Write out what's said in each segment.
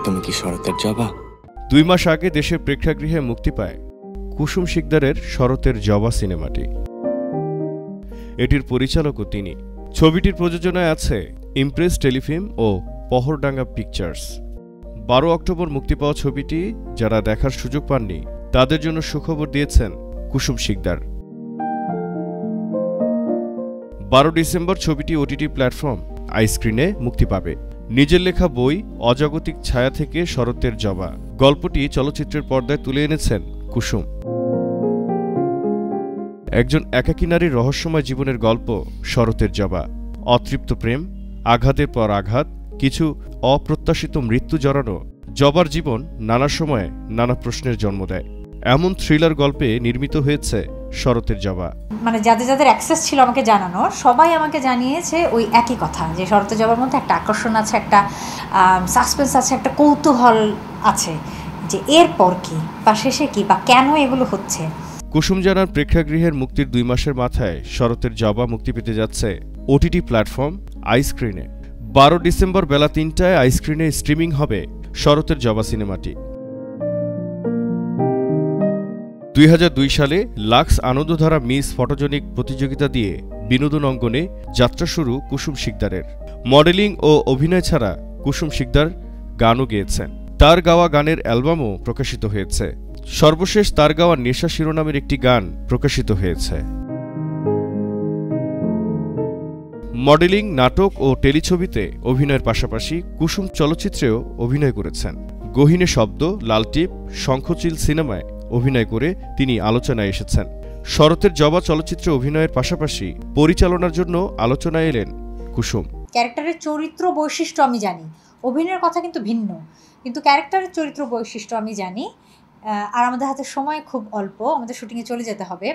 তুমি কি শরতের জবা? 2 মাস আগে দেশের প্রেক্ষাগৃহে মুক্তি পায় কুসুম শিকদারের শরতের জবা সিনেমাটি। এটির পরিচালকও তিনি। ছবিটির প্রযোজনায় আছে ইমপ্রেস টেলিফিল্ম ও পহরডাঙ্গা পিকচার্স। 12 অক্টোবর মুক্তি পাওয়া ছবিটি যারা দেখার সুযোগ পাননি তাদের জন্য সুখবর দিয়েছেন কুসুম শিকদার। 12 ডিসেম্বর ছবিটি ওটিটি প্ল্যাটফর্ম আইস্ক্রিনে মুক্তি পাবে। নিজের লেখা বই অজাগতিক ছায়া থেকে শরতের জবা গল্পটি চলচ্চিত্রের পর্দায় তুলে এনেছেন কুসুম। একজন একাকী নারীর রহস্যময় জীবনের গল্প শরতের জবা। অতৃপ্ত প্রেম, আঘাতের পর আঘাত, কিছু অপ্রত্যাশিত মৃত্যু জড়ানো জবার জীবন নানা সময়ে নানা প্রশ্নের জন্ম দেয়। এমন থ্রিলার গল্পে নির্মিত হয়েছে শরতের জবা। মানে যাদের যাদের অ্যাক্সেস ছিল আমাকে জানানোর, সবাই আমাকে জানিয়েছে ওই একই কথা, যে শরতের জবার মধ্যে একটা আকর্ষণ আছে, একটা সাসপেন্স আছে, একটা কৌতূহল আছে যে এরপর কি বা শেষে কি বা কেন এগুলো হচ্ছে। কুসুম জানার প্রেক্ষাগৃহের মুক্তির 2 মাসের মাথায় শরতের জবা মুক্তি পেতে যাচ্ছে ওটিটি প্ল্যাটফর্ম আইস্ক্রিনে। 12 ডিসেম্বর বেলা 3টায় আইস্ক্রিনে স্ট্রিমিং হবে শরতের জবা সিনেমাটি। 2002 সালে লাক্স আনন্দধারা মিস ফটোজেনিক প্রতিযোগিতা দিয়ে বিনোদন অঙ্গনে যাত্রা শুরু কুসুম শিকদারের। মডেলিং ও অভিনয় ছাড়া কুসুম শিকদার গানও গেয়েছেন। তার গাওয়া গানের অ্যালবামও প্রকাশিত হয়েছে। সর্বশেষ তার গাওয়া নেশা শিরোনামের একটি গান প্রকাশিত হয়েছে। মডেলিং, নাটক ও টেলিছবিতে অভিনয়ের পাশাপাশি কুসুম চলচ্চিত্রেও অভিনয় করেছেন। গহীনে শব্দ, লালটিপ, শঙ্খচিল সিনেমায় অভিনয় করে তিনি আলোচনায় এসেছেন। শরতের জবা চলচ্চিত্রে অভিনয়ের পাশাপাশি পরিচালনার জন্য আলোচনায় এলেন কুসুম। ক্যারেক্টারের চরিত্র বৈশিষ্ট্য আমি জানি, অভিনয়ের কথা কিন্তু ভিন্ন, কিন্তু ক্যারেক্টারের চরিত্র বৈশিষ্ট্য আমি জানি। আর আমাদের হাতে সময় খুব অল্প, আমাদের শুটিংয়ে চলে যেতে হবে,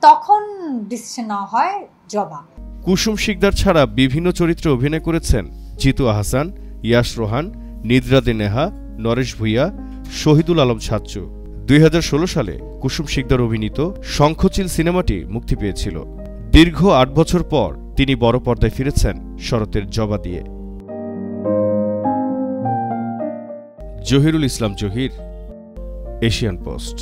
তখন ডিসিশন নেওয়া হয় জবা। কুসুম শিকদার ছাড়া বিভিন্ন চরিত্রে অভিনয় করেছেন জিতু আহসান, ইয়াশ রোহান, নিদ্রাদে নেহা, নরেশ ভুইয়া, শহীদুল আলম ছাচ্চু। 2016 সালে কুসুম শিকদার অভিনীত শঙ্খচিল সিনেমাটি মুক্তি পেয়েছিল। দীর্ঘ 8 বছর পর তিনি বড় পর্দায় ফিরেছেন শরতের জবা দিয়ে। জহিরুল ইসলাম জহির, এশিয়ান পোস্ট।